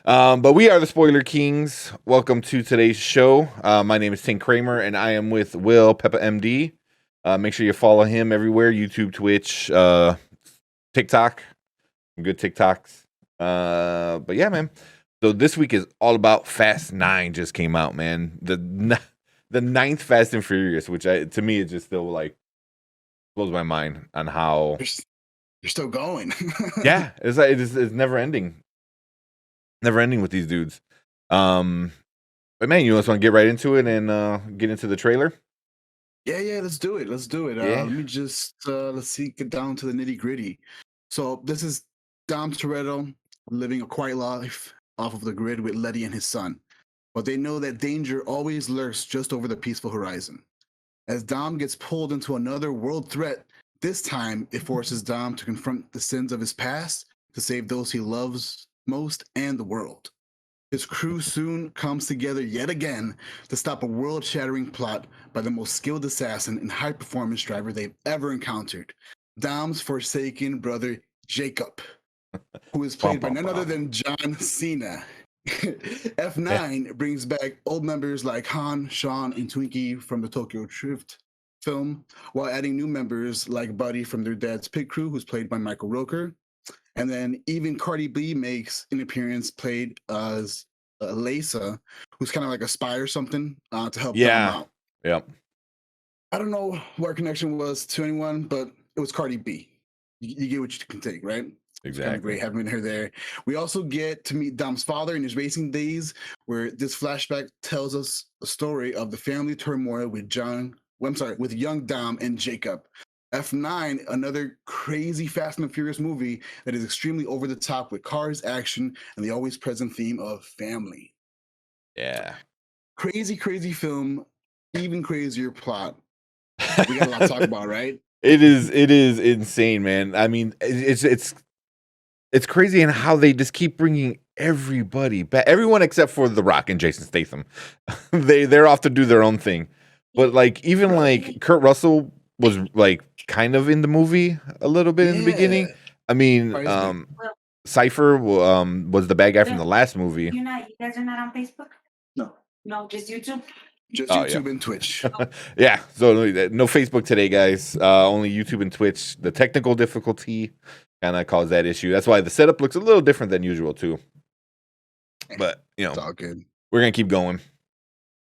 But we are the Spoiler Kings. Welcome to today's show. My name is Tankcramer, and I am with Will Peppa MD. Make sure you follow him everywhere: YouTube, Twitch, TikTok. Good TikToks. But yeah, man. So this week is all about Fast 9. Just came out, man. The ninth Fast and Furious, which to me it just still like blows my mind on how you're still going. Yeah, it's never ending. Never ending with these dudes. But man, you just want to get right into it and get into the trailer? Yeah, let's do it. Yeah. Let me just get down to the nitty gritty. So this is Dom Toretto living a quiet life off of the grid with Letty and his son. But they know that danger always lurks just over the peaceful horizon. As Dom gets pulled into another world threat, this time it forces Dom to confront the sins of his past to save those he loves most and the world. His crew soon comes together yet again to stop a world-shattering plot by the most skilled assassin and high-performance driver they've ever encountered, Dom's forsaken brother Jacob, who is played by none other than John Cena. F9 brings back old members like Han, Sean, and Twinkie from the Tokyo Drift film, while adding new members like Buddy from their dad's pit crew, who's played by Michael Rooker. And then even Cardi B makes an appearance played as Lisa, who's kind of like a spy or something to help Dom out. Yep. I don't know what our connection was to anyone, but it was Cardi B. You get what you can take, right? Exactly. It's kind of great having her there. We also get to meet Dom's father in his racing days, where this flashback tells us a story of the family turmoil with with young Dom and Jacob. F9, another crazy Fast and Furious movie that is extremely over the top with cars, action, and the always present theme of family. Yeah. Crazy film, even crazier plot. We got a lot to talk about, right? It is insane, man. I mean, it's crazy in how they just keep bringing everybody back, everyone except for The Rock and Jason Statham. They're off to do their own thing. But like even like Kurt Russell was like kind of in the movie a little bit in the beginning. I mean, Cypher was the bad guy from the last movie. You guys are not on Facebook? No, just YouTube. Just YouTube and Twitch. Yeah, so no Facebook today, guys. Only YouTube and Twitch. The technical difficulty kind of caused that issue. That's why the setup looks a little different than usual too. But you know, it's all good. We're gonna keep going.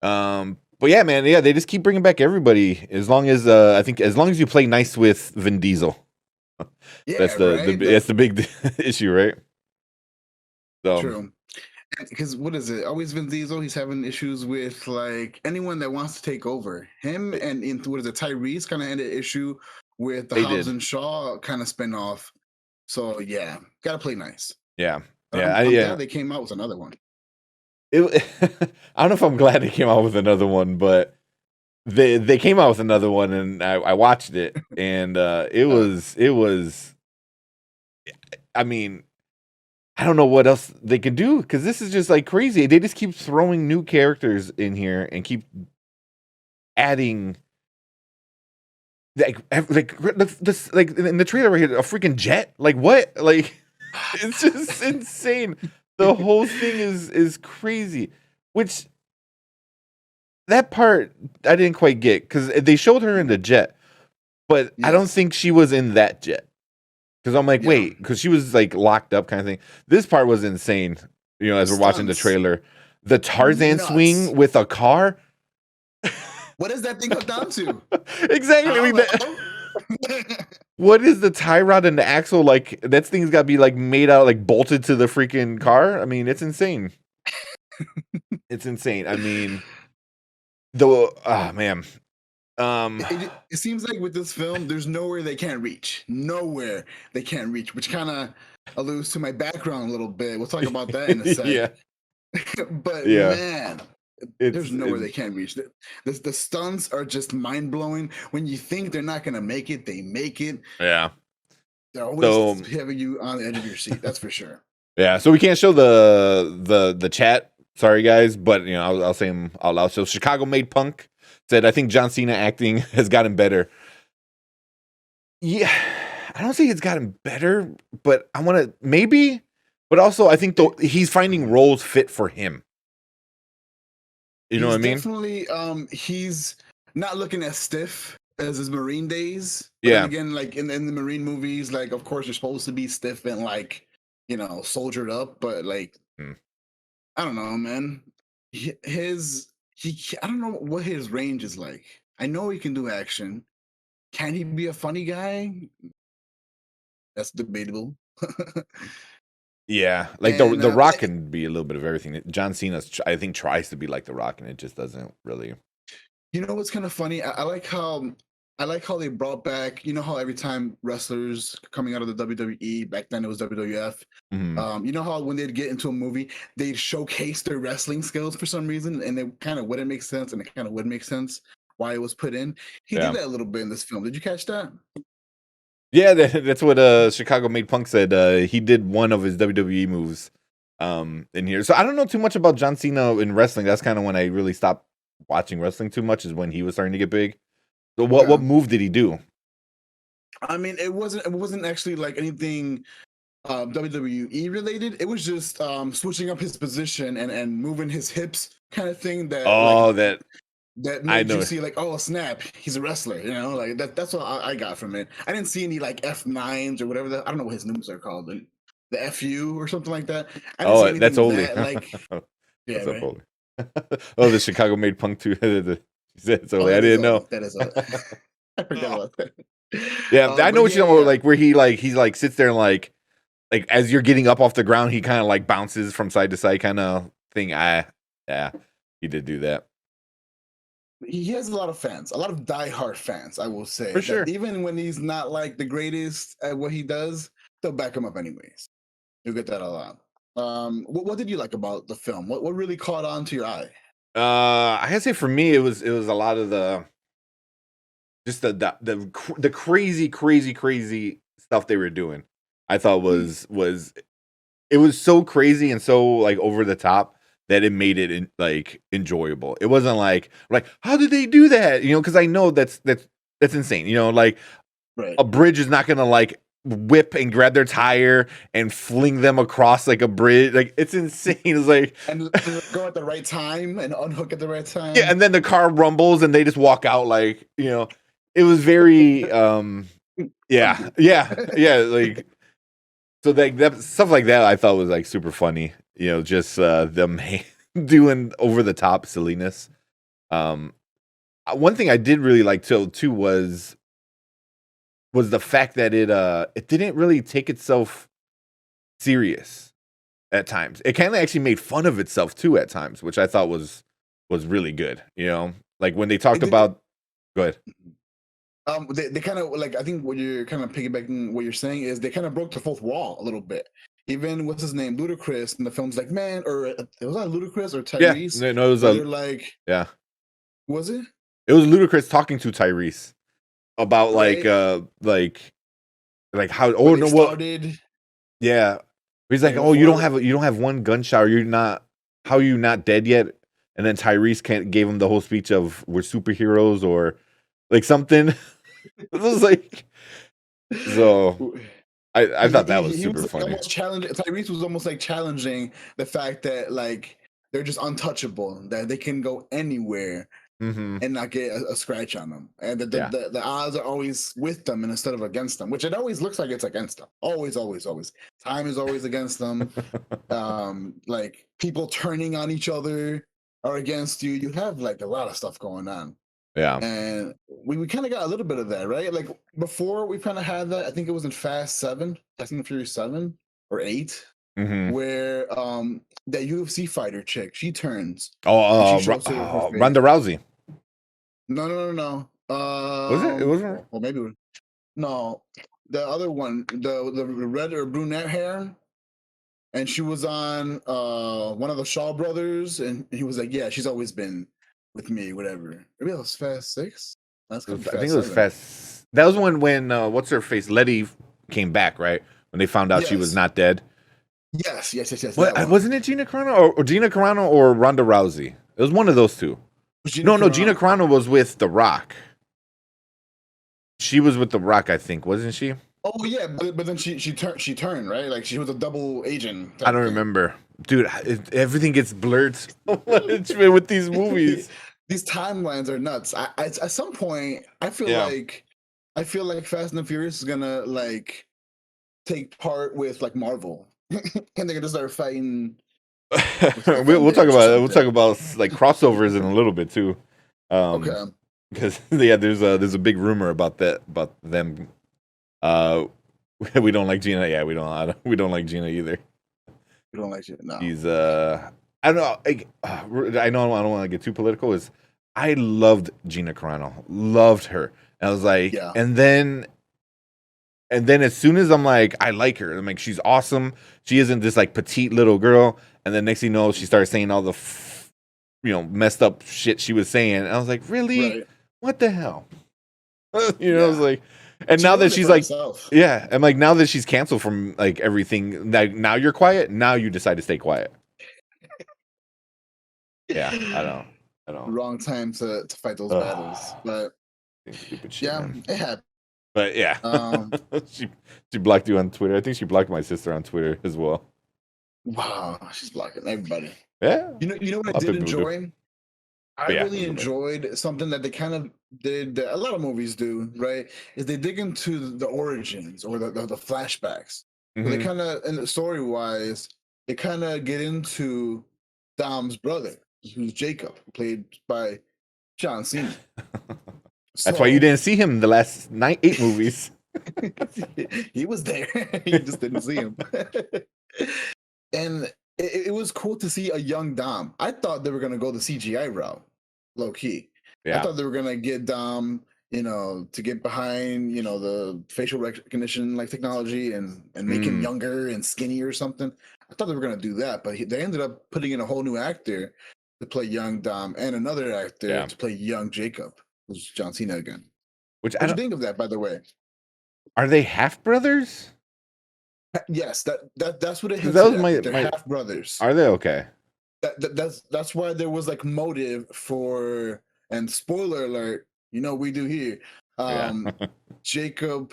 But yeah, man, they just keep bringing back everybody as long as I think as long as you play nice with Vin Diesel. Yeah, that's the big issue, right? So. True. Because what is it? Always Vin Diesel. He's having issues with like anyone that wants to take over him, and in what is it? Tyrese kind of had an issue with the Hobbs and Shaw kind of spinoff. So yeah, gotta play nice. Yeah, I'm glad they came out with another one. I don't know if I'm glad they came out with another one, but they came out with another one, and I watched it, and it was. I mean, I don't know what else they could do because this is just like crazy. They just keep throwing new characters in here and keep adding. Like this, like in the trailer right here, a freaking jet. Like what? Like it's just insane. The whole thing is crazy. Which that part I didn't quite get because they showed her in the jet, but I don't think she was in that jet. Because I'm like, wait, because she was like locked up kind of thing. This part was insane. You know, as we're watching the trailer, the Tarzan swing with a car. What does that thing go down to? Exactly. I mean, what is the tie rod and the axle like? That thing's got to be like made out, like bolted to the freaking car. I mean, it's insane. It's insane. I mean, man. It seems like with this film, there's nowhere they can't reach. Nowhere they can't reach, which kind of alludes to my background a little bit. We'll talk about that in a second. Yeah. But man, there's nowhere they can't reach. The stunts are just mind blowing. When you think they're not gonna make it, they make it. Yeah. They're always having you on the edge of your seat. That's for sure. Yeah. So we can't show the chat. Sorry, guys, but you know I'll say them out loud. So Chicago Made Punk said, I think John Cena acting has gotten better. Yeah, I don't think it's gotten better, but I want to maybe But also, I think he's finding roles fit for him. You know what I mean? Definitely, he's not looking as stiff as his Marine days. But Yeah. then again, like in the Marine movies, like of course you're supposed to be stiff and like, you know, soldiered up, but like I don't know, man. He I don't know what his range is like. I know he can do action. Can he be a funny guy? That's debatable. Yeah, like And the Rock can be a little bit of everything. John Cena, I think, tries to be like the Rock, and it just doesn't really. you know what's kind of funny? I like how they brought back. You know how every time wrestlers coming out of the WWE back then it was WWF. You know how when they'd get into a movie, they'd showcase their wrestling skills for some reason, and it kind of wouldn't make sense, and it kind of would make sense why it was put in. He did that a little bit in this film. Did you catch that? Yeah, that's what Chicago Made Punk said. He did one of his WWE moves in here. So I don't know too much about John Cena in wrestling. That's kind of when I really stopped watching wrestling too much, is when he was starting to get big. So what move did he do? I mean, it wasn't actually like anything WWE related. It was just switching up his position and moving his hips kind of thing that that made you see like, oh snap, he's a wrestler, you know, like that's what I got from it. I didn't see any like F9s or whatever I don't know what his names are called, the FU or something like that. I didn't see anything that's Oli. that, like yeah, right? Oli. Oh, the Chicago Made Punk too. That's Oli. I didn't know. That is Oli. I forgot about that. Yeah, I know what you're talking about, like where he's like sits there and like as you're getting up off the ground, he kind of like bounces from side to side kind of thing. Yeah, he did do that. He has a lot of fans, a lot of diehard fans, I will say. For sure. Even when he's not like the greatest at what he does, they'll back him up anyways. You'll get that a lot. What did you like about the film? What really caught on to your eye? I gotta say for me, it was a lot of the crazy stuff they were doing. I thought was it was so crazy and so like over the top that it made it like enjoyable. It wasn't like how did they do that? You know, because I know that's insane. You know, like a bridge is not gonna like whip and grab their tire and fling them across like a bridge. Like it's insane. It's like and go at the right time and unhook at the right time. Yeah, and then the car rumbles and they just walk out. Like, you know, it was very yeah. Like so that stuff like that I thought was like super funny. You know, just them doing over the top silliness. One thing I did really like too was the fact that it didn't really take itself serious at times. It kind of actually made fun of itself too at times, which I thought was really good. You know, like when they talked about. Go ahead. They kind of like, I think what you're kind of piggybacking what you're saying is they kind of broke the fourth wall a little bit. Even what's his name, Ludacris, in the film's like, man, or it was not Ludacris or Tyrese. Yeah, no, it was like, yeah. Was it? It was Ludacris talking to Tyrese about like how started. Yeah, he's like, oh, you don't have one gunshot. Or you're not. How are you not dead yet? And then Tyrese gave him the whole speech of we're superheroes or like something. It was like so. I thought that was super funny. Tyrese was almost like challenging the fact that like they're just untouchable, that they can go anywhere and not get a scratch on them, and the odds are always with them and instead of against them, which it always looks like it's against them. Always. Time is always against them. Like people turning on each other are against you. You have like a lot of stuff going on. Yeah. And we kind of got a little bit of that, right? Like before we kind of had that, I think it was in Fast and the Furious 7 or 8, where that UFC fighter chick, she turns. Ronda Rousey. No. Was it? It wasn't. Well, maybe. No, the other one, the red or brunette hair. And she was on one of the Shaw brothers, and he was like, yeah, she's always been with me, whatever. Maybe that was Fast 6. I think it was Fast. That was when what's her face, Letty came back, right? When they found out she was not dead. Yes. Wasn't it Gina Carano or Gina Carano or Ronda Rousey? It was one of those two. Gina Carano was with The Rock. She was with The Rock, I think, wasn't she? Oh yeah, but then she turned right, like she was a double agent I type don't thing. remember, dude. Everything gets blurred so much with these movies. These timelines are nuts. At some point, Yeah. I feel like Fast and the Furious is gonna like take part with like Marvel, and they're gonna start fighting with We'll talk Avengers or about something. like crossovers in a little bit too, Okay, because yeah, there's a big rumor about about them. Uh, we don't like Gina. Yeah, we don't like Gina either. you don't like it? No. She's I don't know. I know I don't want to get too political. Is I loved Gina Carano, loved her. And I was like, Yeah. and then as soon as I'm like, I like her. I'm like, she's awesome. She isn't this like petite little girl. And then next thing you know, she started saying all the messed up shit she was saying. And I was like, really? Right. What the hell? I was Yeah. like, and She now that ruined it she's for like, herself. yeah, I'm like, now that she's canceled from like everything, like now you're quiet. Now you decide to stay quiet. Yeah, I don't. Wrong time to fight those Ugh. battles, but Stupid shit, yeah, man. it happened. But yeah, Um, she blocked you on Twitter. I think she blocked my sister on Twitter as well. wow, she's blocking everybody. Yeah, You know what a I lot of did people do. enjoy? I But yeah, really enjoyed something that they kind of did that a lot of movies do, right? Is they dig into the origins or the flashbacks. So they Mhm. kind of, and story wise, they kind of get into Dom's brother, who's Jacob, played by John Cena. That's why you So didn't see him in the last 8 movies. he was there. You just didn't see him. And it was cool to see a young Dom. I thought they were gonna go the CGI route, low key. I Yeah, thought they were gonna get Dom, to get behind, the facial recognition like technology and make him Mm, younger and skinny or something. I thought they were gonna do that, but they ended up putting in a whole new actor to play young Dom and another actor yeah. to play young Jacob, who's John Cena again. Which I What'd you don't. think of that, by the way? Are they half brothers? Yes, that's what it Because that hinted was at. That they're my. half brothers. Are they okay? That's why there was like motive for, and spoiler alert, we do here. Yeah, Jacob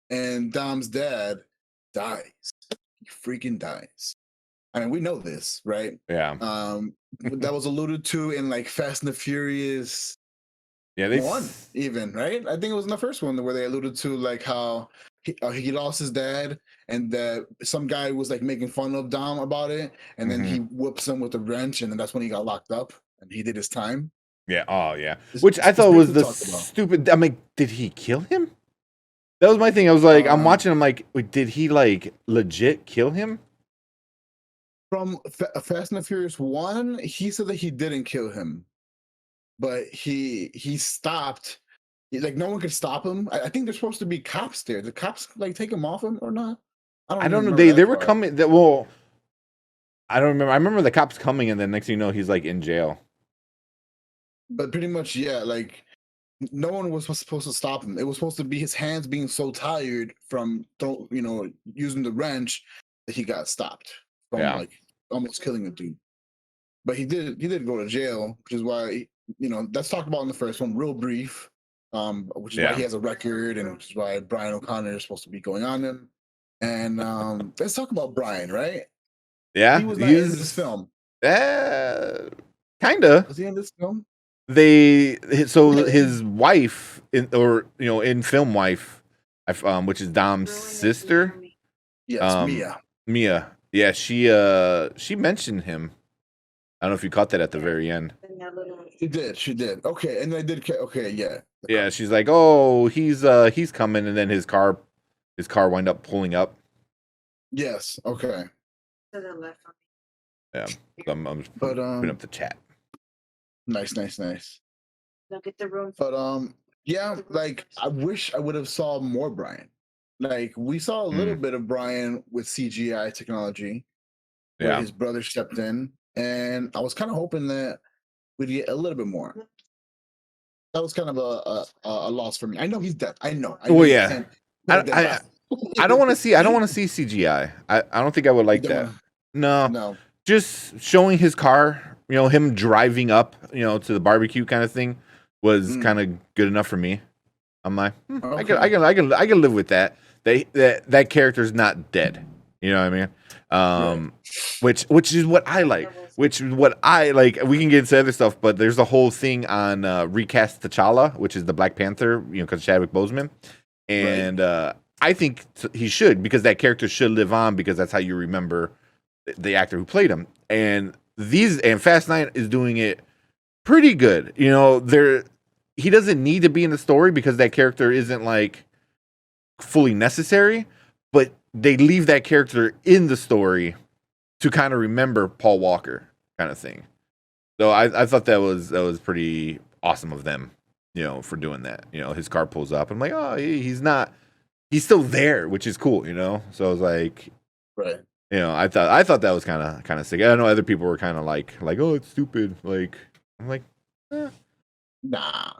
and Dom's dad dies. He freaking dies. I mean, we know this, right? yeah, That was alluded to in like Fast and the Furious yeah. one, even, right? I think it was in the first one where they alluded to like how he lost his dad, and that some guy was like making fun of Dom about it, and then Mhm. he whoops him with a wrench, and then that's when he got locked up and he did his time. Yeah. Oh, yeah. It's, Which it's, I it's thought was briefly the talked about. stupid. I'm like, did he kill him? That was my thing. I was like, I'm Um, watching. I'm like, wait, did he like legit kill him? from Fast and the Furious one, he said that he didn't kill him, but he stopped. Like no one could stop him. I think there's supposed to be cops there. The cops like take him off him or not? I don't I even don't know. remember They that were part. coming. That well, I don't remember. I remember the cops coming, and then next thing you know, he's like in jail. But pretty much, yeah, like no one was supposed to stop him. It was supposed to be his hands being so tired from using the wrench that he got stopped from Yeah. like almost killing a dude. But he did go to jail, which is why that's talked about in the first one, real brief. Which is why he Yeah. has a record, and which is why Brian O'Connor is supposed to be going on him. And let's talk about Brian, right? He Yeah. was not in this He's film. kinda. Was he in this film? So his wife in film wife, which is Dom's sister, Yes, Mia. Mia. Yeah, she mentioned him. I don't know if you caught that at the very end. She did. Okay, and I did. Okay, yeah. Yeah, she's like, "Oh, he's coming," and then his car wind up pulling up. Yes. Okay. Yeah, so I'm just But putting up the chat. nice. Look at the room. But yeah, like I wish I would have saw more Brian. Like we saw a little bit of Brian with CGI technology, where Yeah, his brother stepped in, and I was kind of hoping that we'd get a little bit more. That was kind of a loss for me. I know he's dead. I know. Well, you yeah. can't put a dead body. I don't want to see. I don't want to see CGI. I don't think I would like You don't that. No, No. just showing his car. Him driving up. To the barbecue kind of thing was kind of good enough for me. I'm like, I Okay. can live with that. that character's not dead. You know what I mean? Which is what I like. Which is what I like. We can get into other stuff, but there's a whole thing on recast T'Challa, which is the Black Panther. Because Chadwick Boseman, and I think he should, because that character should live on, because that's how you remember the actor who played him. And Fast 9 is doing it pretty good. He doesn't need to be in the story because that character isn't like fully necessary, but they leave that character in the story to kind of remember Paul Walker, kind of thing. So I thought that was pretty awesome of them, for doing that. His car pulls up. I'm like, oh, he's he's still there, which is cool, So I was like, right. I thought that was kind of sick. I know other people were kind of like, oh, it's stupid. Like, I'm like, nah.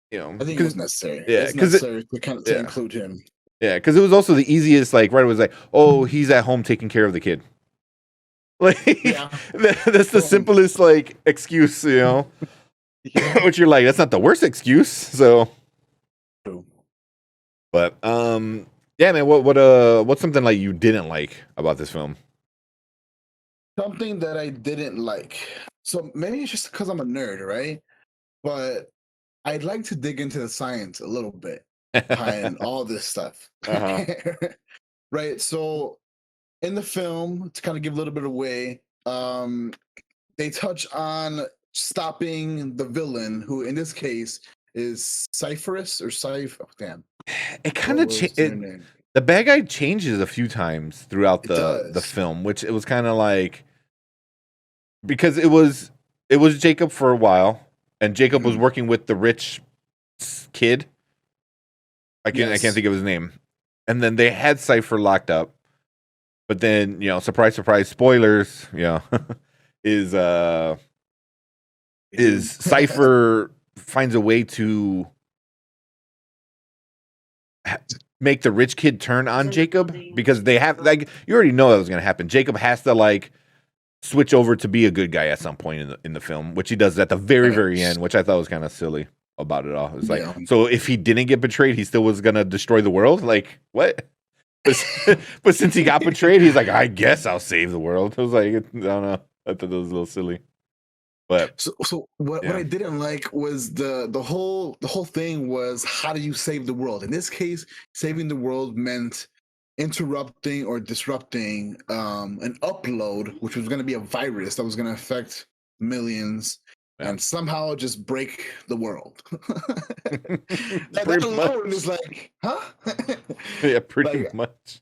I think it was necessary. Yeah, it's necessary to include him. Yeah, because it was also the easiest. Like, right, it was like, oh, he's at home taking care of the kid. Like, that's the simplest like excuse, Which you're like, that's not the worst excuse. So, but yeah, man. What's something like you didn't like about this film? Something that I didn't like. So maybe it's just because I'm a nerd, right? But I'd like to dig into the science a little bit behind all this stuff. Right. So in the film, to kind of give a little bit away, they touch on stopping the villain, who in this case is Cypherus or Cypher. Oh, damn. It kind of the bad guy changes a few times throughout the film, which it was kind of like, because it was Jacob for a while, and Jacob was working with the rich kid. I can't think of his name. And then they had Cypher locked up. But then, surprise, surprise, spoilers, is Cypher finds a way to make the rich kid turn on Jacob, because they have, like, you already know that was going to happen. Jacob has to like switch over to be a good guy at some point in the film, which he does at the very, very end, which I thought was kind of silly about it all. It's like, so if he didn't get betrayed, he still was going to destroy the world? Like, what? But since he got betrayed, he's like, I guess I'll save the world. I was like, I don't know. I thought that was a little silly. But so what I didn't like was the whole thing was, how do you save the world? In this case, saving the world meant interrupting or disrupting an upload, which was going to be a virus that was going to affect millions and somehow just break the world. That alone is like, huh? Yeah, pretty much.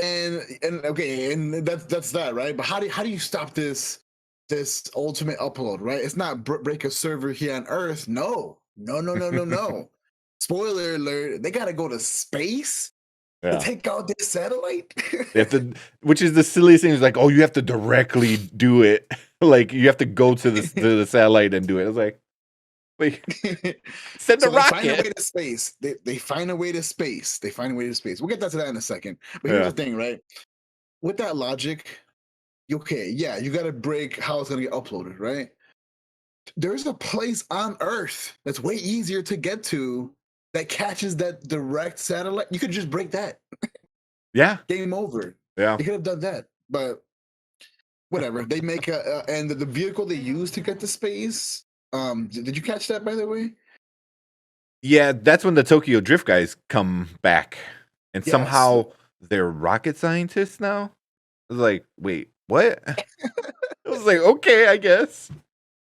And okay, and that's that, right? But how do you stop this ultimate upload, right? It's not break a server here on Earth. No. Spoiler alert, they gotta go to space to take out this satellite. They have to, which is the silliest thing. Is like, oh, you have to directly do it. Like, you have to go to the satellite and do it. I was like, send the rocket. They find a way to space. They find a way to space. They find a way to space. We'll get to that in a second. But here's the thing, right? With that logic, you got to break how it's going to get uploaded, right? There's a place on Earth that's way easier to get to that catches that direct satellite. You could just break that. Yeah. Game over. Yeah. You could have done that, but whatever. They make and the vehicle they use to get to space. Did you catch that, by the way? Yeah, that's when the Tokyo Drift guys come back, and somehow they're rocket scientists now. I was like, wait, what? I was like, okay, I guess.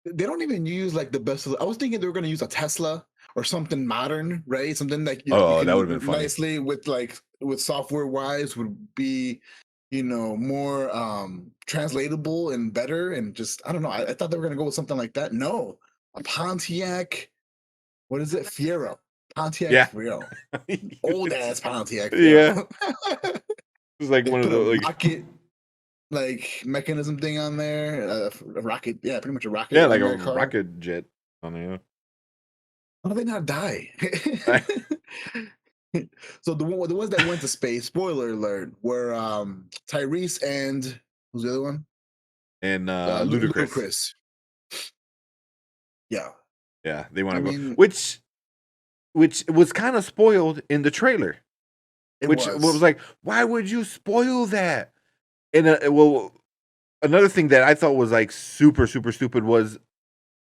They don't even use like the best. I was thinking they were going to use a Tesla or something modern, right? Something like you that would have been funny. Nicely with software wise would be, more translatable and better, and just I don't know. I thought they were going to go with something like that. No, a Pontiac. What is it? Fiero. Pontiac Fiero. Old ass Pontiac Fiero. Yeah. It's like one of the rocket mechanism thing on there. A rocket, pretty much a rocket. Yeah, like a rocket jet on there. How do they not die? So the ones that went to space, spoiler alert, were Tyrese and who's the other one? And Ludacris. Yeah. Yeah, they want to go. Which was kind of spoiled in the trailer. It which was. was like, why would you spoil that? And well, another thing that I thought was like super super stupid was,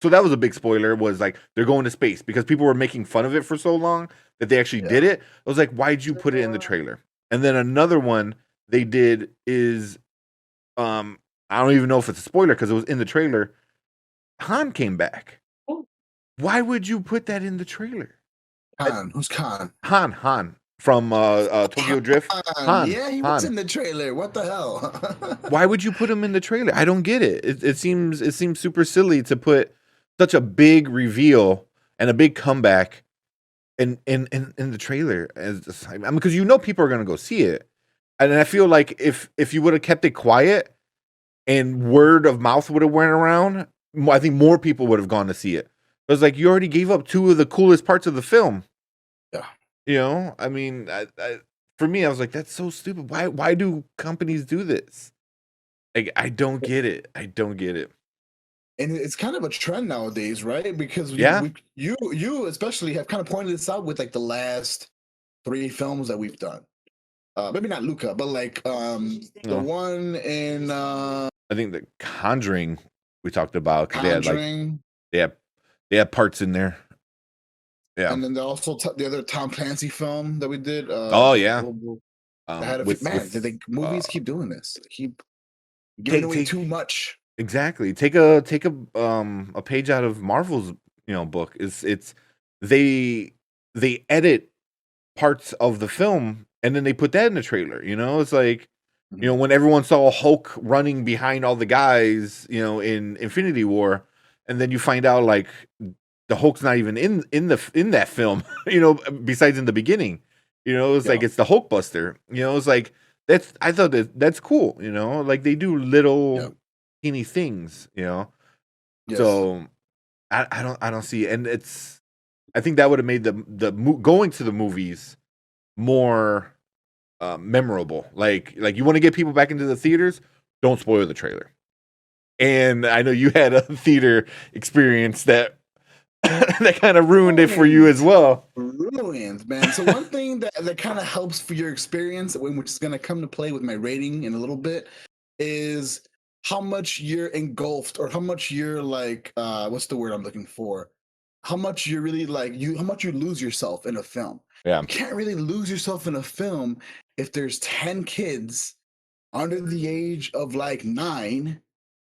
so that was a big spoiler, was like they're going to space because people were making fun of it for so long that they actually did Yeah. it. I was like, why'd you put it in the trailer? And then another one they did is, I don't even know if it's a spoiler because it was in the trailer. Han came back. Why would you put that in the trailer? Khan. Who's Khan? Han from Tokyo Drift. Yeah, he was in the trailer. What the hell? Why would you put him in the trailer? I don't get it. It seems super silly to put such a big reveal and a big comeback in the trailer, as I mean, because you know people are gonna go see it, and I feel like if you would have kept it quiet and word of mouth would have went around, I think more people would have gone to see it. It was like you already gave up two of the coolest parts of the film. Yeah. You know, I mean, for me, I was like, that's so stupid. Why do companies do this? Like, I don't get it. I don't get it. And it's kind of a trend nowadays, right? Because Yeah. you especially have kind of pointed this out with like the last 3 films that we've done. Maybe not Luca, but like the No. one in I think the Conjuring we talked about, because they had like Conjuring, they had parts in there. Yeah. and then also the other Tom Clancy film that we did. Oh yeah. I had the movies keep doing this. They keep giving away too much. Exactly. Take a page out of Marvel's, book. It's they edit parts of the film and then they put that in the trailer. It's like, when everyone saw Hulk running behind all the guys, in Infinity War, and then you find out like the Hulk's not even in that film, besides in the beginning. It's like it's the Hulkbuster. It's like I thought that's cool, like they do little teeny things, Yes. So I don't see, and I think that would have made the going to the movies more memorable. Like you want to get people back into the theaters, don't spoil the trailer. And I know you had a theater experience that that kind of ruined it for you as well. Ruined, man. So one thing that kind of helps for your experience, which is going to come to play with my rating in a little bit, is how much you're engulfed, or how much you're like, what's the word I'm looking for? How much you're really like how much you lose yourself in a film. Yeah. You can't really lose yourself in a film if there's 10 kids under the age of like 9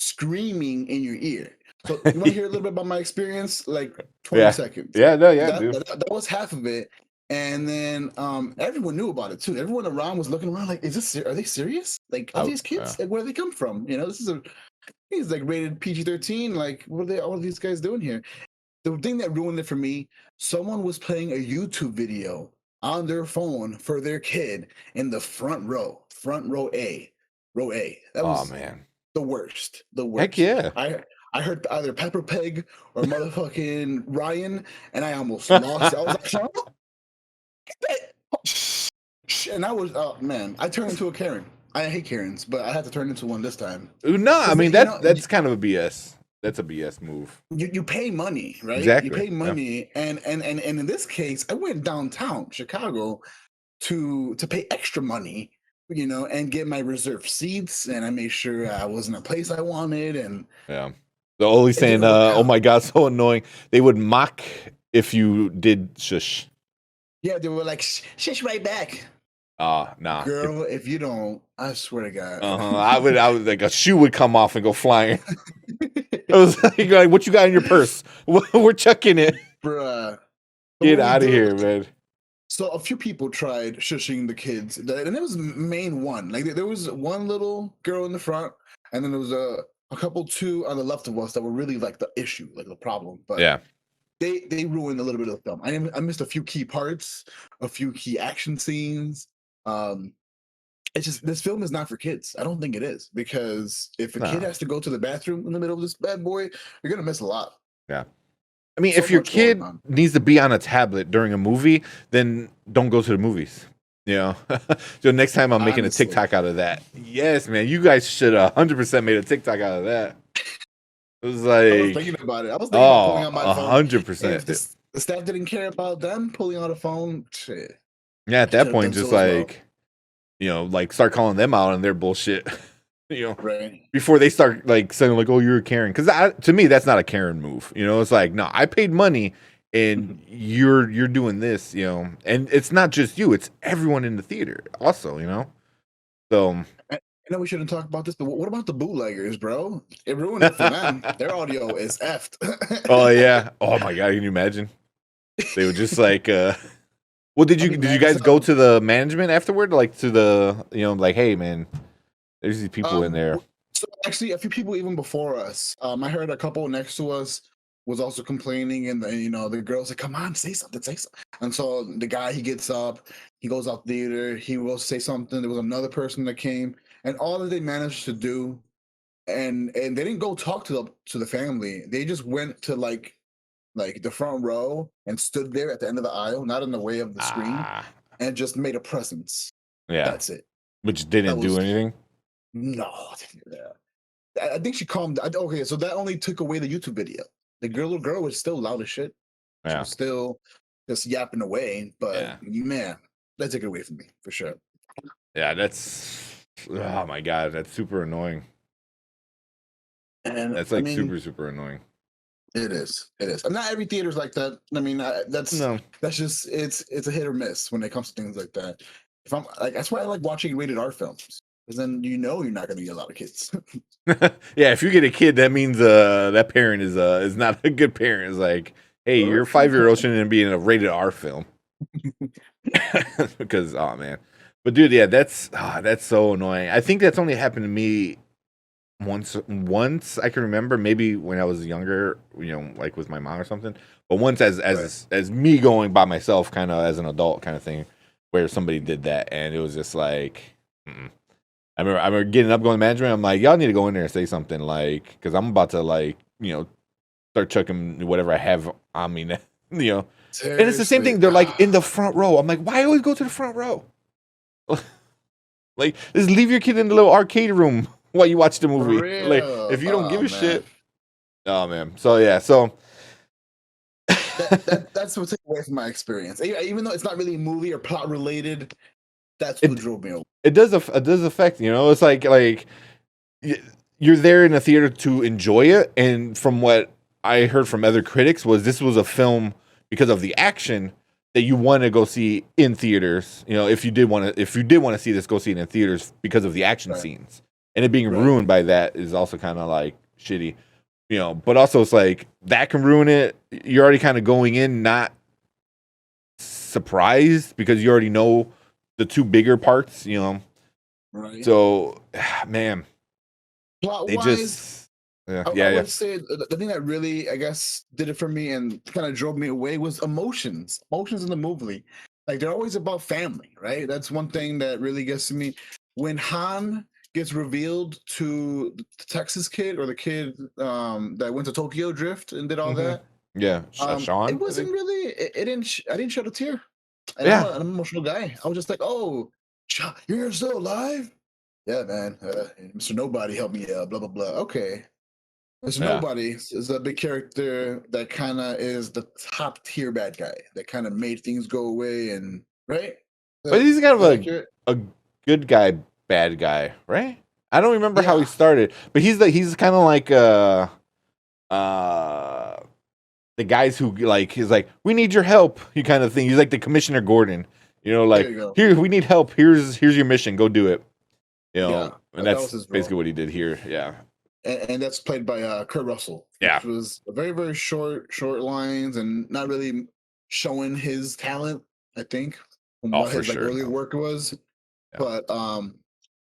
screaming in your ear. So you want to hear a little bit about my experience? Like 20 seconds. Yeah, no, yeah, that was half of it. And then everyone knew about it too. Everyone around was looking around like, are they serious? Like, are these kids? Like, where do they come from? He's like rated PG-13. Like, what are these guys doing here? The thing that ruined it for me, someone was playing a YouTube video on their phone for their kid in the front row A. That was man, the worst. Heck yeah. I heard either Pepper Pig or motherfucking Ryan, and I almost lost it. I was like, huh? And I was, oh man, I turned into a Karen. I hate Karens, but I had to turn into one this time. No, I mean that's kind of a BS. That's a BS move. You pay money, right? Exactly. You pay money, and in this case, I went downtown Chicago to pay extra money, and get my reserved seats, and I made sure I was in a place I wanted, and the only saying, "Oh my god, so annoying." They would mock if you did shush. Yeah, they were like, "Shush right back." Nah, girl. If you don't, I swear to God. I would like a shoe would come off and go flying. I was like, "What you got in your purse? We're checking it, bruh." Get out of here, man. So a few people tried shushing the kids, and it was main one. Like there was one little girl in the front, and then there was a couple two on the left of us that were really like the issue, like the problem. But they ruined a little bit of the film. I missed a few key parts, a few key action scenes. It's just, this film is not for kids. I don't think it is, because if a kid has to go to the bathroom in the middle of this bad boy, you're gonna miss a lot. Yeah. I mean, if your kid needs to be on a tablet during a movie, then don't go to the movies. So next time I'm making a TikTok out of that. Yes, man. You guys should 100% made a TikTok out of that. It was like, I was thinking about it. I was thinking about pulling out my phone. 100%. If the staff didn't care about them pulling out a phone, shit. Yeah, at Should that have point, done just so as well. like, like start calling them out on their bullshit, you know, Right. before they start like saying like, "Oh, you're a Karen," because to me that's not a Karen move. It's like, no, I paid money, and you're doing this, and it's not just you; it's everyone in the theater, also, So, I know we shouldn't talk about this, but what about the bootleggers, bro? It ruined it for them. Their audio is effed. oh yeah, oh my god, can you imagine? They would just like, well, did I'll you be did you mad as guys go hell. to the management afterward, like to the, like, hey man, there's these people in there. So actually, a few people even before us. I heard a couple next to us was also complaining, and the girls said, "Come on, say something, say something." And so the guy, he gets up, he goes out theater, he will say something. There was another person that came, and all that they managed to do, and they didn't go talk to the family. They just went to like the front row and stood there at the end of the aisle, not in the way of the screen, Ah, and just made a presence. yeah, That's it. which That didn't do was anything. no. I think she calmed. Okay, so that only took away the YouTube video. The little girl was still loud as shit. She Yeah, was still just yapping away. But yeah, man, that took it away from me for sure. yeah. That's, oh my god, that's super annoying. And That's I like mean, super super annoying. it is. It is. And not every theater's like that. I mean, No, that's just it's a hit or miss when it comes to things like that. If I'm like, that's why I like watching rated R films, because then you're not going to get a lot of kids. yeah. If you get a kid, that means that parent is not a good parent. It's like, hey, your 5-year-old shouldn't be in a rated R film. Because, oh man, but dude, yeah, that's so annoying. I think that's only happened to me once I can remember, maybe when I was younger, like with my mom or something. But once as Right. as me going by myself, kind of as an adult, kind of thing, where somebody did that, and it was just like, mm-mm. I remember getting up, going to management. I'm like, y'all need to go in there and say something, like, because I'm about to, like, start chucking whatever I have on me now, you know. And it's the same Seriously. thing. They're like in the front row. I'm like, why always go to the front row? Like, just leave your kid in the little arcade room while you watch the For movie. Like, real. if you don't give Oh a man. shit. Oh man. So yeah. So That's what took away from my experience. Even though it's not really movie or plot related, that's what it drove me away. it does affect. It's like you're there in a theater to enjoy it. And from what I heard from other critics, was this was a film because of the action that you want to go see in theaters. If you did want to see this, go see it in theaters because of the action Right. scenes. And it being Right. ruined by that is also kind of like shitty. But also it's like that can ruin it. You're already kind of going in not surprised because you already know the two bigger parts. Right. So, man, Plot they wise, just, I would say the thing that really, I guess, did it for me and kind of drove me away was emotions. Emotions in the movie. Like they're always about family, right? That's one thing that really gets to me. When Han gets revealed to the Texas kid or the kid that went to Tokyo Drift and did all Mhm. that, Yeah, it Sean, I wasn't think. really. I didn't shed a tear, and Yeah, an emotional guy. I was just like, "Oh, you're still alive." Yeah, man. Mr. Nobody helped me out. Blah blah blah. Okay, Mr. yeah. Nobody is a big character that kind of is the top tier bad guy that kind of made things go away and right. But Is he's kind of that accurate? a good guy, bad guy, right? I don't remember how he Yeah. started, but he's kind of like uh the guys who like he's like, we need your help, you kind of thing. He's like the Commissioner Gordon, There like, you go. here, we need help. Here's your mission. Go do it. Yeah, And that was that's his basically role, what he did here. Yeah. and that's played by Kurt Russell, Yeah. which was a very very short lines and not really showing his talent. I think from Oh, what for his like sure. earlier No. work was, Yeah. but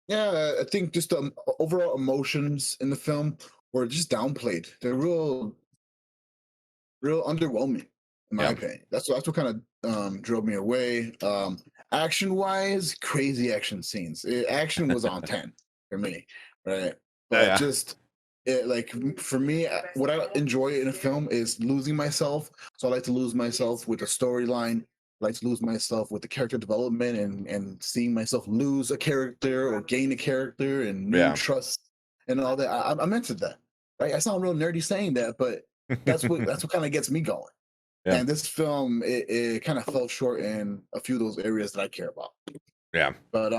yeah, I think just the overall emotions in the film were just downplayed. They're real underwhelming in my Yeah. opinion. That's what kind of drove me away. Action wise, crazy action scenes. Action was on 10 for me, right? But Yeah. just for me, what I enjoy in a film is losing myself. So I like to lose myself with a storyline. I like to lose myself with the character development and seeing myself lose a character or gain a character and new Yeah. trust and all that. I'm into that. Right? I sound real nerdy saying that, but that's what kind of gets me going. Yeah. And this film, it kind of fell short in a few of those areas that I care about. Yeah, But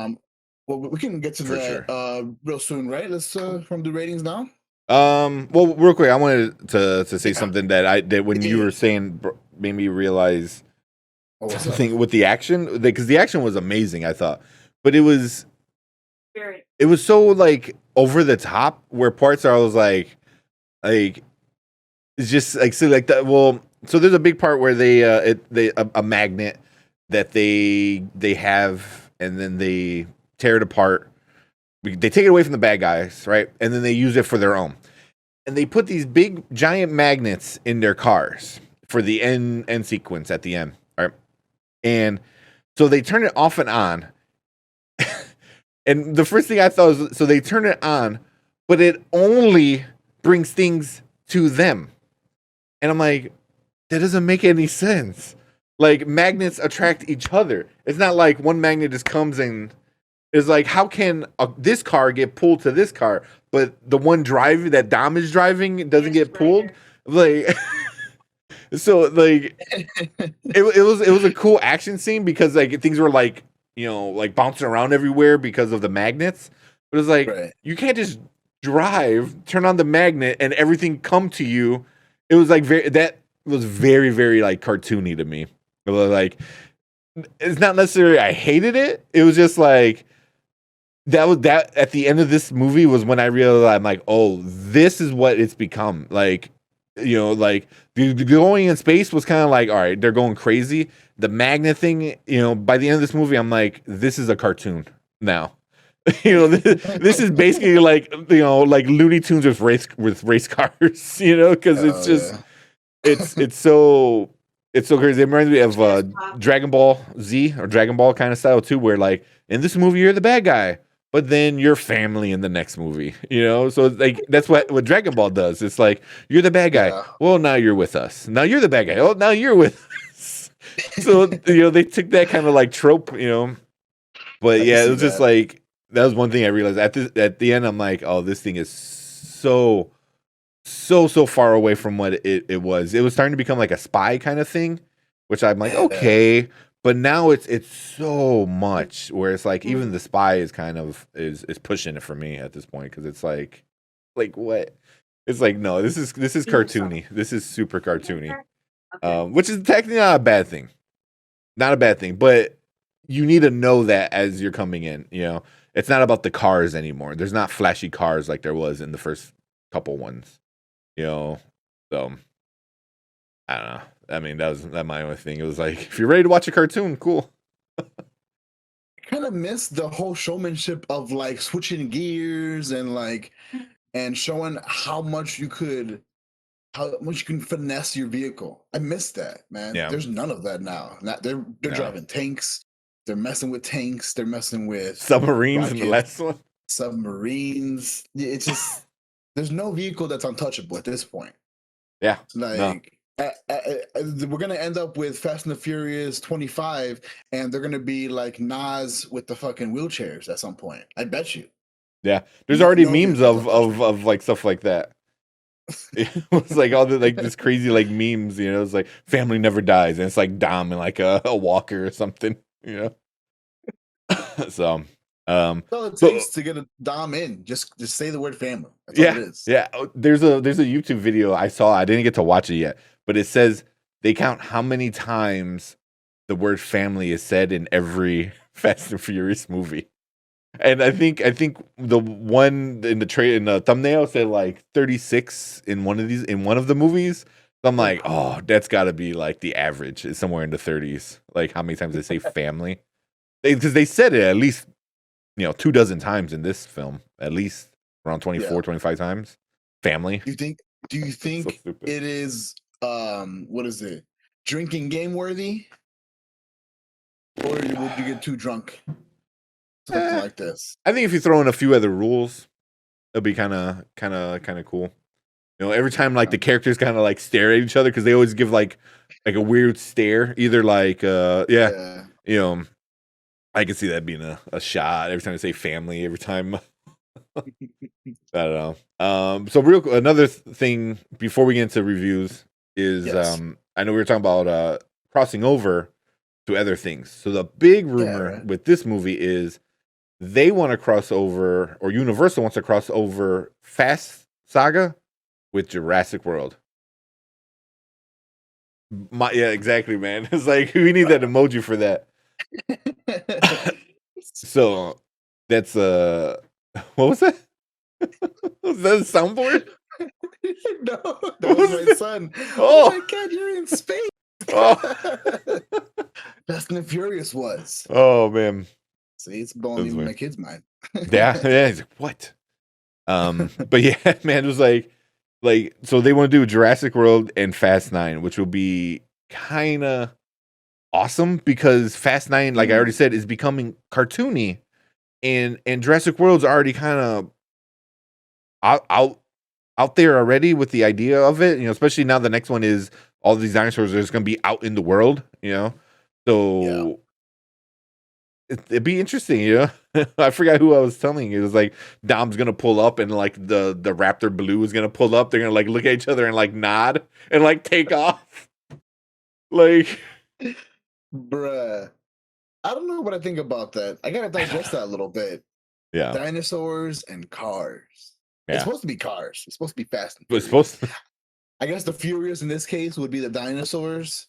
well, we can get to for that sure. real soon, right? Let's from the ratings now. Well, real quick, I wanted to say Yeah. something that when you Yeah. were saying made me realize Oh, what's up? something with the action, because the action was amazing, I thought, but Very. it was so like over the top. Where parts are, I was like it's just like so like that. Well, so there's a big part where a magnet that they have, and then they tear it apart. They take it away from the bad guys, right? And then they use it for their own. And they put these big giant magnets in their cars for the end sequence at the end, right? And so they turn it off and on. And the first thing I thought was, so they turn it on, but it only brings things to them. And I'm like, that doesn't make any sense. Like, magnets attract each other. It's not like one magnet just comes and is like, how can this car get pulled to this car, but the one driving that Dom is driving doesn't get pulled? Like, so like it was a cool action scene because like things were like, you know, like bouncing around everywhere because of the magnets. But it's like, Right. you can't just drive, turn on the magnet, and everything come to you. It was like that was very, very like cartoony to me. It was like, it's not necessarily I hated it. It was just like that at the end of this movie was when I realized, I'm like, oh, this is what it's become. Like, you know, like the going in space was kind of like, all right, they're going crazy. The magnet thing, you know, by the end of this movie, I'm like, this is a cartoon now. You know, this is basically like, you know, like Looney Tunes with race cars. You know, because it's just it's so crazy. It reminds me of Dragon Ball Z or Dragon Ball kind of style too, where like in this movie you're the bad guy, but then you're family in the next movie. You know, so like that's what Dragon Ball does. It's like you're the bad guy. Yeah. Well, now you're with us. Now you're the bad guy. Oh, now you're with us. So you know they took that kind of like trope. You know, but I can yeah, it see was just that. like that was one thing I realized at the end. I'm like, oh, this thing is so far away from what it was. It was starting to become like a spy kind of thing, which I'm like, okay. But now it's so much where it's like even the spy is kind of is pushing it for me at this point because it's like what? It's like no, this is cartoony. This is super cartoony. Which is technically not a bad thing. Not a bad thing, but you need to know that as you're coming in, you know. It's not about the cars anymore. There's not flashy cars like there was in the first couple ones. You know, so I don't know. I mean, that my only thing. It was like, if you're ready to watch a cartoon, cool. Kind of missed the whole showmanship of like switching gears and like and showing how much you can finesse your vehicle. I missed that, man. Yeah. There's none of that now. They're No. driving tanks. They're messing with tanks. They're messing with Submarines in the last one. submarines. It's just there's no vehicle that's untouchable at this point. Yeah. Like we're gonna end up with Fast and the Furious 25, and they're gonna be like Nas with the fucking wheelchairs at some point. I bet you. Yeah. There's already No memes vehicles of like stuff like that. It was like all the like this crazy like memes, you know, it's like family never dies, and it's like Dom in like a walker or something, you know. So That's all it takes to get a Dom in. Just say the word family. That's all it is. Yeah. There's a YouTube video I saw. I didn't get to watch it yet, but it says they count how many times the word family is said in every Fast and Furious movie. And I think the one in the thumbnail said like 36 in one of the movies. So I'm like, oh, that's got to be like the average is somewhere in the 30s. Like how many times they say family? Because they said it at least 24 times in this film, at least around 25 times. Family. Do you think So it is what is it? Drinking game worthy? Or would you get too drunk? Something like this. I think if you throw in a few other rules, it'll be kind of cool. You know, every time like the characters kind of like stare at each other because they always give like a weird stare. Either like you know, I can see that being a shot every time they say family. Every time. I don't know. So another thing before we get into reviews is I know we were talking about crossing over to other things. So the big Yeah, rumor right. with this movie is they want to cross over, or Universal wants to cross over Fast Saga with Jurassic World. Yeah, exactly, man. It's like we need that emoji for that. So that's what was that? Was that a soundboard? No, that What was was my that? son. Oh Oh, my god, you're in space. oh, Fast and the Furious was. oh, man. See, it's blowing That's even weird. my kid's mind. Yeah, yeah. He's like, what? But yeah, man, it was like so they want to do Jurassic World and Fast 9, which will be kind of awesome because Fast 9, like I already said, is becoming cartoony, and Jurassic World's already kind of out there already with the idea of it, especially now the next one is all these dinosaurs are just going to be out in the world. Yeah. So it'd be interesting. I forgot who I was telling. It was like Dom's gonna pull up and like the Raptor Blue is gonna pull up. They're gonna like look at each other and like nod and like take off. Like, Bruh. I don't know what I think about that. I gotta digest that a little bit. yeah, Dinosaurs and cars. It's yeah. supposed to be cars. It's supposed to be fast and It was furious. supposed to. I guess the Furious in this case would be the dinosaurs.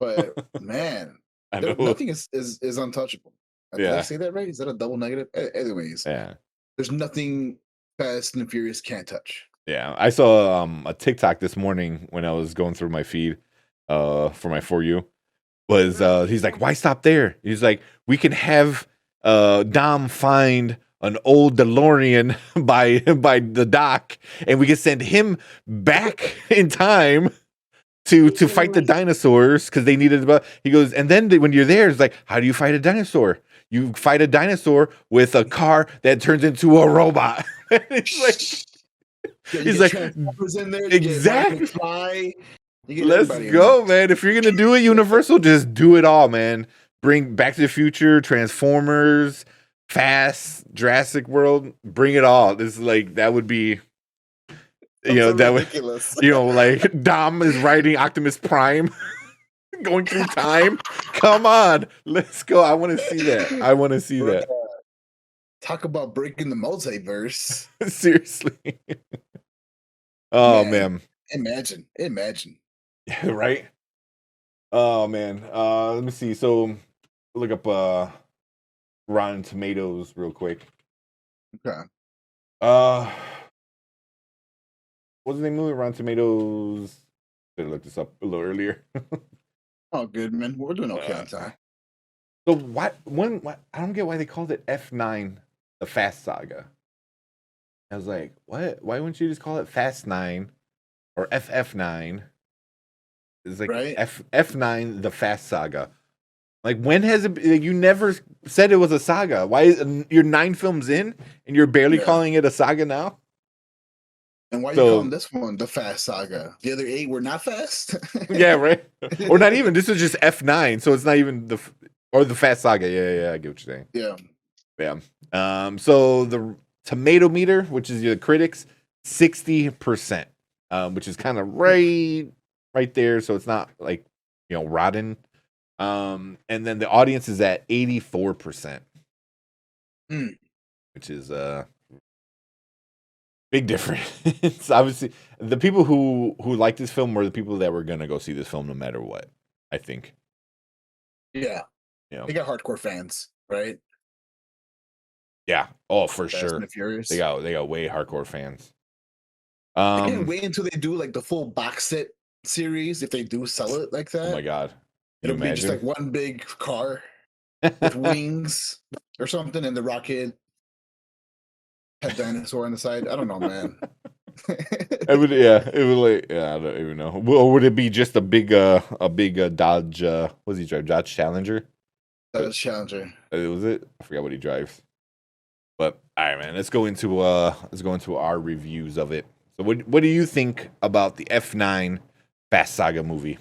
But man, I know. nothing is untouchable. Did I Yeah, say that right? Is that a double negative? Anyways, yeah, there's nothing Fast and Furious can't touch. yeah. I saw a TikTok this morning when I was going through my feed for my For You. Was he's like, why stop there? He's like, we can have Dom find an old DeLorean by the dock, and we can send him back in time to fight the dinosaurs because they needed. He goes, and then when you're there, it's like, how do you fight a dinosaur? You fight a dinosaur with a car that turns into a robot. It's like, he's like, in there, exactly. You Let's go, man. If you're gonna do it, Universal, just do it all, man. Bring Back to the Future, Transformers, Fast, Jurassic World. Bring it all. This is like that would be, that ridiculous. would, like Dom is riding Optimus Prime, going through time. Come on, let's go. I want to see that. I want to see that. Talk about breaking the multiverse. Seriously. Oh man. Imagine. Yeah, right. Oh man. Let me see. So look up Rotten Tomatoes real quick. Okay. What's the name of it? Rotten Tomatoes. Should have looked this up a little earlier. Oh, good man. We're doing okay on time. So I don't get why they called it F9, the Fast Saga. I was like, what? Why wouldn't you just call it Fast 9 or FF9? It's like right? F9, the Fast Saga. Like, when has it? Like, you never said it was a saga. Why you're 9 films in and you're barely calling it a saga now? And why are you calling this one the Fast Saga? The other 8 were not fast. Yeah, right. Or not even. This is just F9, so it's not even the Fast Saga. Yeah. I get what you're saying. Yeah. So the tomato meter, which is your critics, 60%, which is kind of right there. So it's not like rotten. And then the audience is at 84%, which is big difference. Obviously, the people who like this film were the people that were gonna go see this film no matter what. I think. Yeah. They got hardcore fans, right? Yeah. Oh, for Fast sure. And the Furious. They got way hardcore fans. I can't wait until they do like the full box set series if they do sell it like that. Oh my god. It'll be just like one big car with wings or something, and the rocket had dinosaur on the side. I don't know, man. It would like, I don't even know. Or would it be just a big Dodge? What does he drive? Dodge Challenger. Dodge Challenger. Was it? I forgot what he drives. But all right, man. Let's go into our reviews of it. So what do you think about the F9 Fast Saga movie?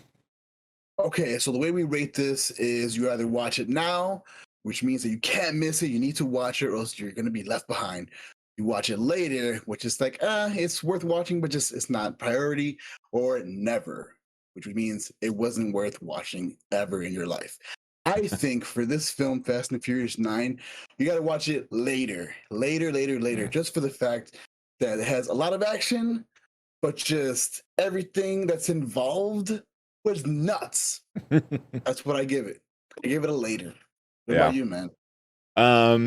Okay, so the way we rate this is you either watch it now, which means that you can't miss it. You need to watch it, or else you're going to be left behind. You watch it later, which is like, it's worth watching, but just it's not priority, or never. which means it wasn't worth watching ever in your life. I think for this film, Fast and Furious 9, you got to watch it later, Yeah. just for the fact that it has a lot of action, but just everything that's involved was nuts. That's what I give it. I give it a later. What Yeah. about you, man?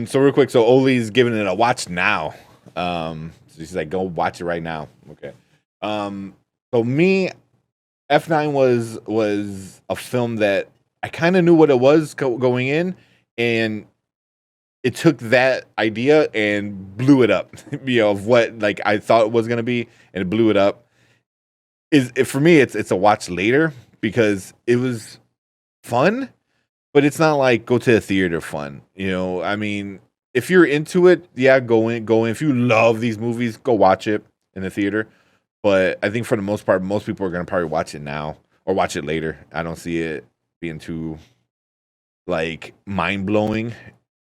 So real quick, so Oli's giving it a watch now. So she's like, go watch it right now. Okay. So me, F9 was a film that I kind of knew what it was going in, and it took that idea and blew it up. Of what like I thought it was gonna be, and it blew it up. For me, it's a watch later because it was fun, but it's not like go to the theater fun. I mean, if you're into it, yeah, go in. If you love these movies, go watch it in the theater. But I think for the most part, most people are gonna probably watch it now or watch it later. I don't see it being too like mind blowing.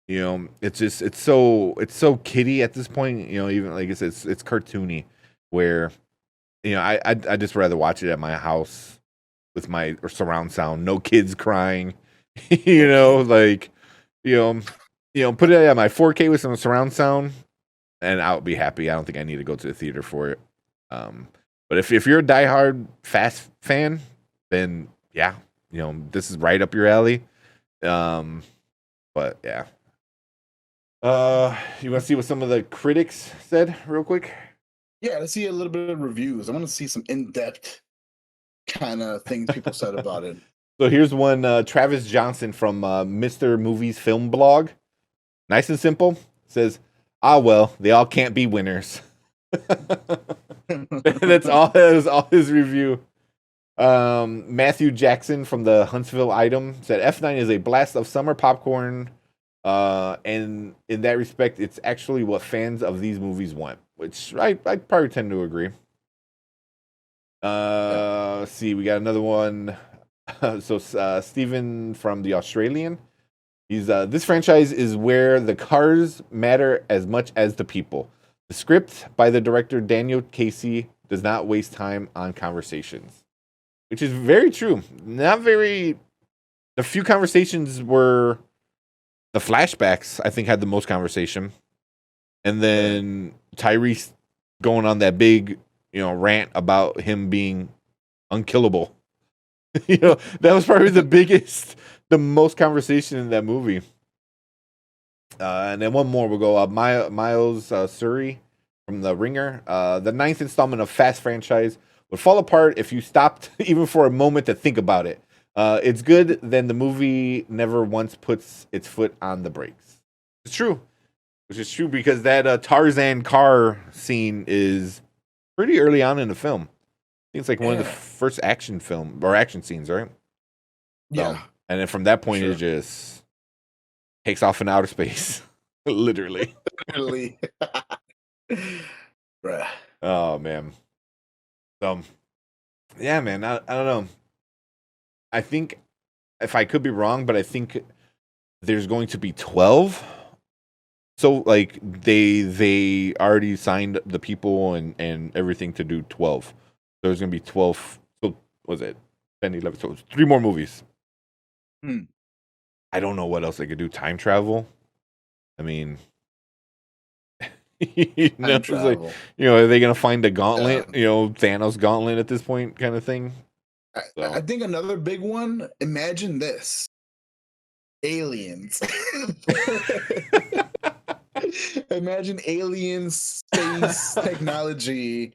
It's so kiddie at this point. Even like it's cartoony, where I just rather watch it at my house with my surround sound, no kids crying. Like put it at my 4K with some surround sound, and I'll be happy. I don't think I need to go to the theater for it. But if you're a diehard Fast fan, then yeah, this is right up your alley. But yeah. You want to see what some of the critics said real quick? Yeah, let's see a little bit of reviews. I want to see some in-depth kind of things people said about it. So here's one, Travis Johnson from Mr. Movies Film Blog. Nice and simple. Says, well, they all can't be winners. That's all his review. Matthew Jackson from the Huntsville Item said F9 is a blast of summer popcorn. And in that respect, it's actually what fans of these movies want, which I probably tend to agree. Let's see, we got another one. So Stephen from the Australian, he's this franchise is where the cars matter as much as the people. The script by the director Daniel Casey does not waste time on conversations, which is very true. The few conversations were the flashbacks, I think, had the most conversation. And then Tyrese going on that big, rant about him being unkillable. That was probably the most conversation in that movie. And then one more, we'll go Miles Surrey from The Ringer. The 9th installment of Fast franchise would fall apart if you stopped even for a moment to think about it. It's good, then the movie never once puts its foot on the brakes. It's true. Which is true because that Tarzan car scene is pretty early on in the film. I think it's like one of the first action scenes, right? Yeah. And then from that point, it just takes off in outer space. Literally. Literally. Bruh. Oh, man. So, yeah, man. I don't know. I think, if I could be wrong, but I think there's going to be 12. So, like, they already signed the people and everything to do 12. There's going to be 12. So, was it 10, 11? So, it's 3 more movies. I don't know what else they could do. Time travel? I mean, it's like, are they going to find a gauntlet? Thanos gauntlet at this point kind of thing? I think another big one, imagine this. Aliens. Imagine aliens, space technology.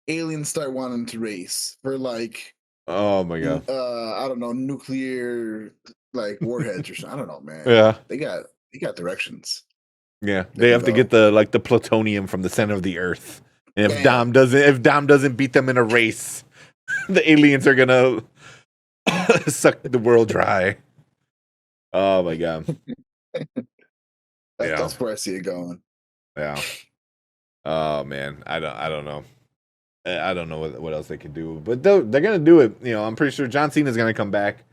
Aliens start wanting to race for like, oh my god, I don't know, nuclear like warheads or something. I don't know, man. Yeah, they got directions. Yeah, they have to get the plutonium from the center of the earth, and if Dom doesn't beat them in a race, the aliens are gonna suck the world dry. Oh my god. That's where I see it going. Yeah. Oh man, I don't know. I don't know what else they could do, but they're gonna do it. I'm pretty sure John Cena's gonna come back.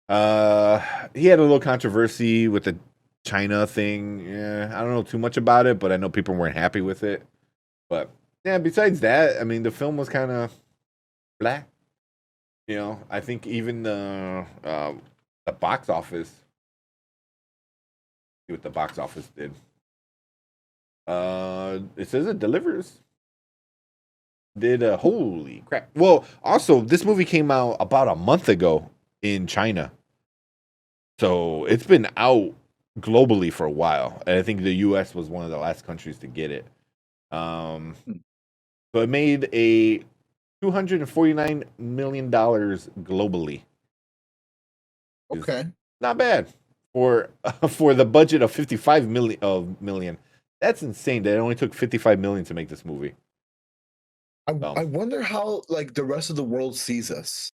He had a little controversy with the China thing. Yeah, I don't know too much about it, but I know people weren't happy with it. But yeah, besides that, I mean, the film was kind of blah. You know, I think even the box office. See what the box office did. It says it delivers. Did holy crap. Well, also this movie came out about a month ago in China. So it's been out globally for a while. And I think the US was one of the last countries to get it. Hmm. So it made a $249 million globally. Is Okay. not bad for for the budget of 55 million. That's insane that it only took 55 million to make this movie. I wonder how like the rest of the world sees us.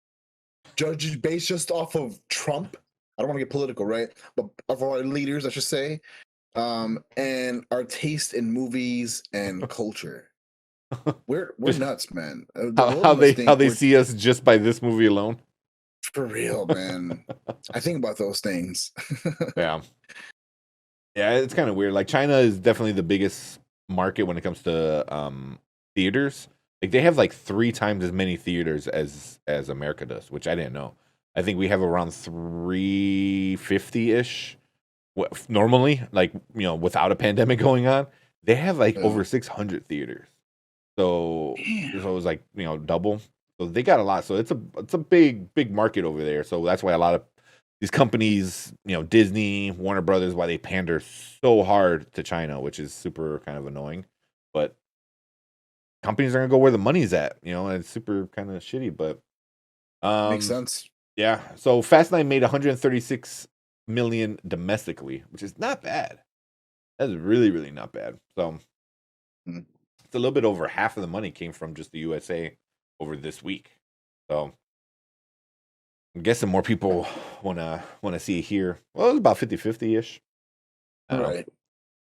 Judged based just off of Trump. I don't want to get political, right? But of our leaders, I should say, and our taste in movies and culture. We're Just nuts, man. The world how must think they we're see us just by this movie alone. for real, man. I think about those things. Yeah. Yeah, it's kind of weird. Like China is definitely the biggest market when it comes to theaters. Like they have like 3 times as many theaters as America does, which I didn't know. I think we have around 350-ish normally, like, you know, without a pandemic going on. They have like Yeah. over 600 theaters. So Damn. it was like, you know, double. So they got a lot. So it's a big market over there. So that's why a lot of these companies, you know, Disney, Warner Brothers, why they pander so hard to China, which is super kind of annoying. But companies are gonna go where the money's at, you know, and it's super kind of shitty. But Makes sense. yeah. So Fast 9 made 136 million domestically, which is not bad. That's really, really not bad. So Hmm. it's a little bit over half of the money came from just the USA over this week. So I'm guessing more people wanna see it here. Well, it's about 50-50-ish. Right.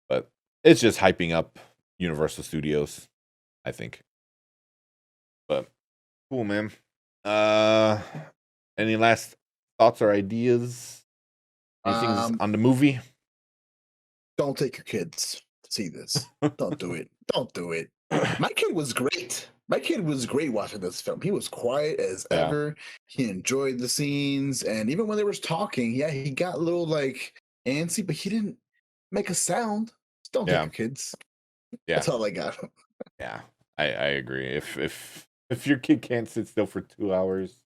But it's just hyping up Universal Studios, I think. But cool, man. Any last thoughts or ideas? Anything on the movie? Don't take your kids to see this. Don't do it. Don't do it. My kid was great. My kid was great watching this film. He was quiet as Yeah. ever. He enjoyed the scenes, and even when they was talking, yeah, he got a little like antsy, but he didn't make a sound. Just don't take Yeah. your kids. Yeah. That's all I got. Yeah, I agree. If your kid can't sit still for 2 hours,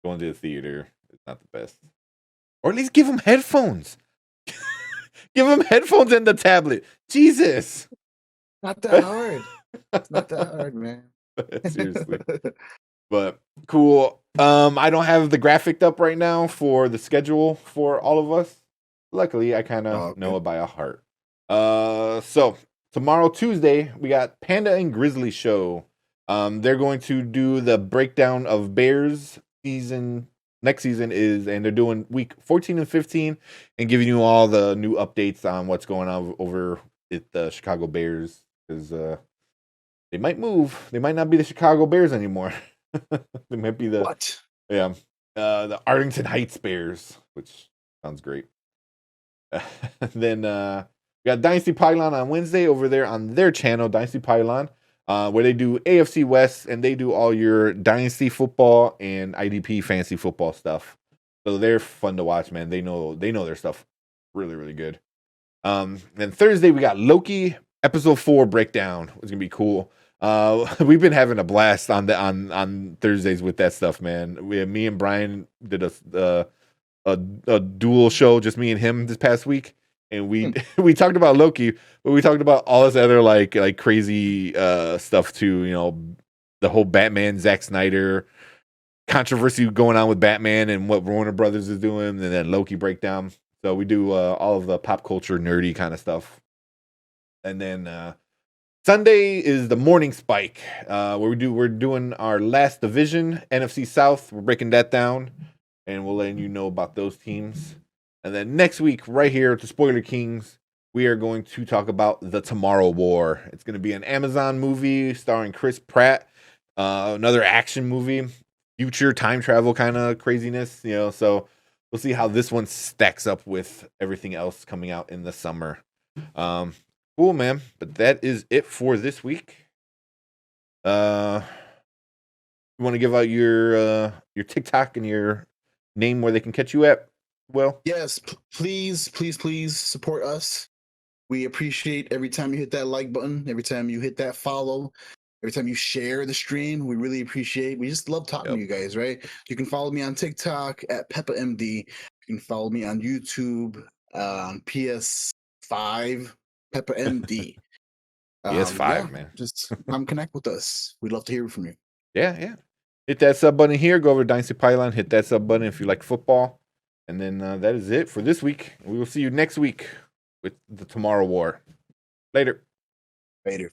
going to the theater is not the best. Or at least give them headphones. Give them headphones and the tablet. Jesus. Not that hard. It's not that hard, man. Seriously. But cool. I don't have the graphic up right now for the schedule for all of us. Luckily, I kind of okay. know it by a heart. So tomorrow, Tuesday, we got Panda and Grizzly show. They're going to do the breakdown of Bears season. Next season is, and they're doing week 14 and 15, and giving you all the new updates on what's going on over at the Chicago Bears, because they might move. They might not be the Chicago Bears anymore. They might be the What? the Arlington Heights Bears, which sounds great. Then we got Dynasty Pylon on Wednesday over there on their channel, Dynasty Pylon, where they do AFC West and they do all your Dynasty football and IDP fantasy football stuff. So they're fun to watch, man. They know their stuff really, really good. Then Thursday we got Loki episode 4 breakdown. It's gonna be cool. We've been having a blast on Thursdays with that stuff, man. Me and Brian did a dual show, just me and him this past week, and we we talked about Loki, but we talked about all this other like crazy stuff too. You know, the whole Batman Zack Snyder controversy going on with Batman and what Warner Brothers is doing, and then Loki breakdown. So we do all of the pop culture nerdy kind of stuff, and then Sunday is the morning spike, where we're doing our last division, NFC South. We're breaking that down, and we'll let you know about those teams. And then next week, right here at the Spoiler Kings, we are going to talk about The Tomorrow War. It's going to be an Amazon movie starring Chris Pratt, another action movie, future time travel kind of craziness, you know. So we'll see how this one stacks up with everything else coming out in the summer. Cool, man. But that is it for this week. You want to give out your TikTok and your name where they can catch you at? Well, Yes, please, please, please support us. We appreciate every time you hit that like button, every time you hit that follow, every time you share the stream. We really appreciate. We just love talking to you guys, right? You can follow me on TikTok at PeppaMD. You can follow me on YouTube on PS5 PeppaMD. PS5, man. Just come connect with us. We'd love to hear from you. Yeah. Hit that sub button here. Go over to Dynasty Pylon. Hit that sub button if you like football. And then that is it for this week. We will see you next week with the Tomorrow War. Later. Later.